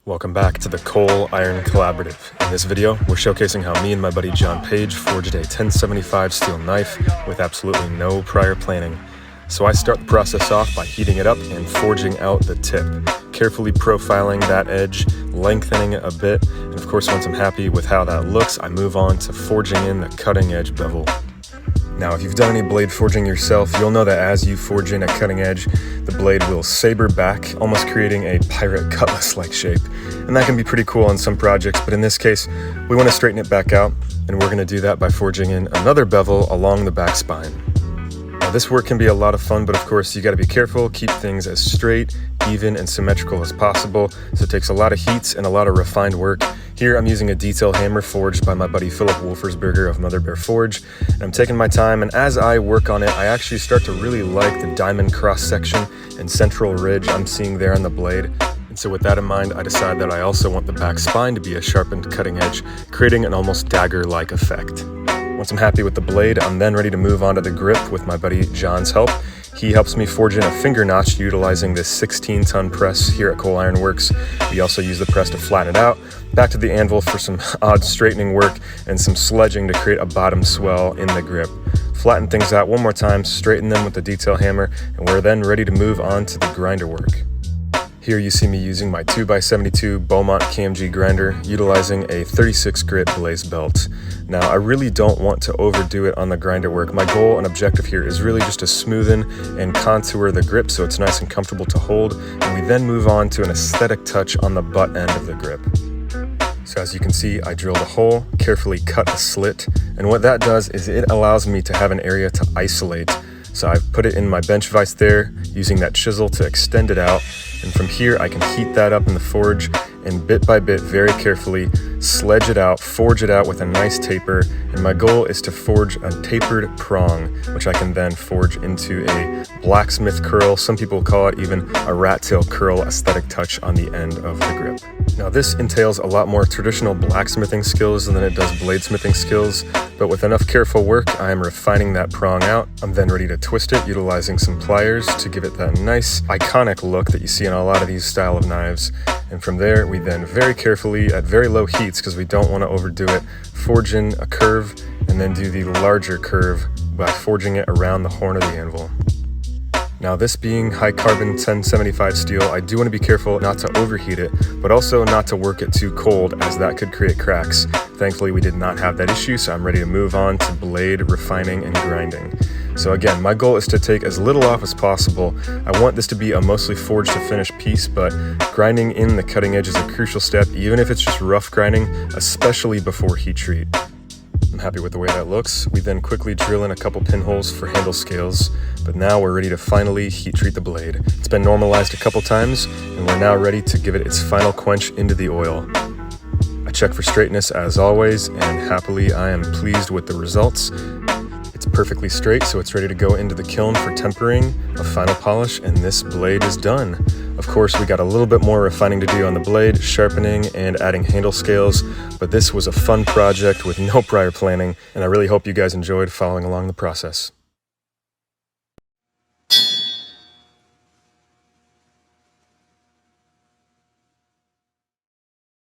Welcome back to the Coal Iron Collaborative. In this video, we're showcasing how me and my buddy John Page forged a 1075 steel knife with absolutely no prior planning. So I start the process off by heating it up and forging out the tip, carefully profiling that edge, lengthening it a bit, and of course once I'm happy with how that looks, I move on to forging in the cutting edge bevel. Now, if you've done any blade forging yourself, you'll know that as you forge in a cutting edge, the blade will saber back, almost creating a pirate cutlass-like shape. And that can be pretty cool on some projects, but in this case, we want to straighten it back out, and we're going to do that by forging in another bevel along the back spine. Now, this work can be a lot of fun, but of course, you got to be careful, keep things as straight, even, and symmetrical as possible, so it takes a lot of heats and a lot of refined work. Here I'm using a detail hammer forged by my buddy Philip Wolfersberger of Mother Bear Forge, and I'm taking my time, and as I work on it, I actually start to really like the diamond cross section and central ridge I'm seeing there on the blade. And so with that in mind, I decide that I also want the back spine to be a sharpened cutting edge, creating an almost dagger-like effect. Once I'm happy with the blade, I'm then ready to move on to the grip with my buddy John's help. He helps me forge in a finger notch utilizing this 16-ton press here at Coal Iron Works. We also use the press to flatten it out, back to the anvil for some odd straightening work, and some sledging to create a bottom swell in the grip. Flatten things out one more time, straighten them with the detail hammer, and we're then ready to move on to the grinder work. Here you see me using my 2x72 Beaumont KMG grinder, utilizing a 36 grit blaze belt. Now, I really don't want to overdo it on the grinder work. My goal and objective here is really just to smoothen and contour the grip so it's nice and comfortable to hold, and we then move on to an aesthetic touch on the butt end of the grip. So as you can see, I drilled a hole, carefully cut a slit, and what that does is it allows me to have an area to isolate. So I've put it in my bench vise there, using that chisel to extend it out, and from here I can heat that up in the forge and bit by bit, very carefully, sledge it out, forge it out with a nice taper, and my goal is to forge a tapered prong, which I can then forge into a blacksmith curl. Some people call it even a rat tail curl aesthetic touch on the end of the grip. Now, this entails a lot more traditional blacksmithing skills than it does bladesmithing skills, but with enough careful work, I am refining that prong out. I'm then ready to twist it, utilizing some pliers to give it that nice, iconic look that you see in a lot of these style of knives. And from there, we then very carefully, at very low heats, because we don't want to overdo it, forge in a curve, and then do the larger curve by forging it around the horn of the anvil. Now, this being high carbon 1075 steel, I do want to be careful not to overheat it, but also not to work it too cold, as that could create cracks. Thankfully, we did not have that issue, so I'm ready to move on to blade refining and grinding. So again, my goal is to take as little off as possible. I want this to be a mostly forged to finished piece, but grinding in the cutting edge is a crucial step, even if it's just rough grinding, especially before heat treat. I'm happy with the way that looks. We then quickly drill in a couple pinholes for handle scales, but now we're ready to finally heat treat the blade. It's been normalized a couple times, and we're now ready to give it its final quench into the oil. I check for straightness as always, and happily I am pleased with the results. It's perfectly straight, so it's ready to go into the kiln for tempering, a final polish, and this blade is done. Of course, we got a little bit more refining to do on the blade, sharpening and adding handle scales, but this was a fun project with no prior planning, and I really hope you guys enjoyed following along the process.